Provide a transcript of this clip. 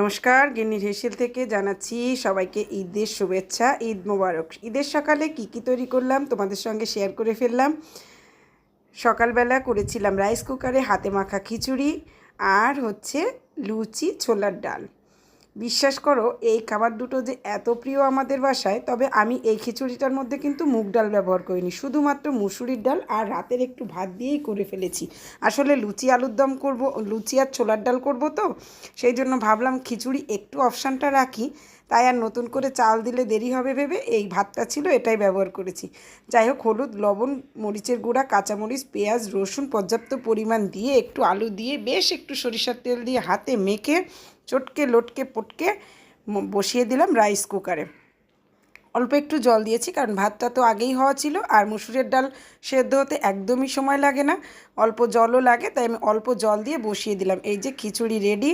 নমস্কার, গিন্নির হেসেল থেকে জানাচ্ছি সবাইকে ঈদের শুভেচ্ছা। ঈদ মোবারক। ঈদের সকালে কি তৈরি করলাম তোমাদের সঙ্গে শেয়ার করে ফেললাম। সকালবেলা করেছিলাম রাইস কুকারে হাতে মাখা খিচুড়ি আর লুচি ছোলার ডাল। বিশ্বাস করো এই খাবার দুটো যে এত প্রিয় আমাদের বাসায়, তবে আমি এই খিচুড়িটার মধ্যে কিন্তু মুগ ডাল ব্যবহার করিনি, শুধুমাত্র মুসুরির ডাল আর রাতের একটু ভাত দিয়েই করে ফেলেছি। আসলে লুচি আলুর দম করব, লুচি আর ছোলার ডাল করব, তো সেই জন্য ভাবলাম খিচুড়ি একটু অপশানটা রাখি, তাই আর নতুন করে চাল দিলে দেরি হবে ভেবে এই ভাতটা ছিল এটাই ব্যবহার করেছি। যাই হোক, হলুদ, লবণ, মরিচের গুঁড়া, কাঁচামরিচ, পেঁয়াজ, রসুন পর্যাপ্ত পরিমাণ দিয়ে একটু আলু দিয়ে বেশ একটু সরিষার তেল দিয়ে হাতে মেখে চটকে লটকে পটকে বসিয়ে দিলাম রাইস কুকারে। অল্প একটু জল দিয়েছি, কারণ ভাতটা তো আগেই হওয়া ছিল আর মুসুরের ডাল সেদ্ধ হতে একদমই সময় লাগে না, অল্প জলও লাগে, তাই আমি অল্প জল দিয়ে বসিয়ে দিলাম। এই যে খিচুড়ি রেডি।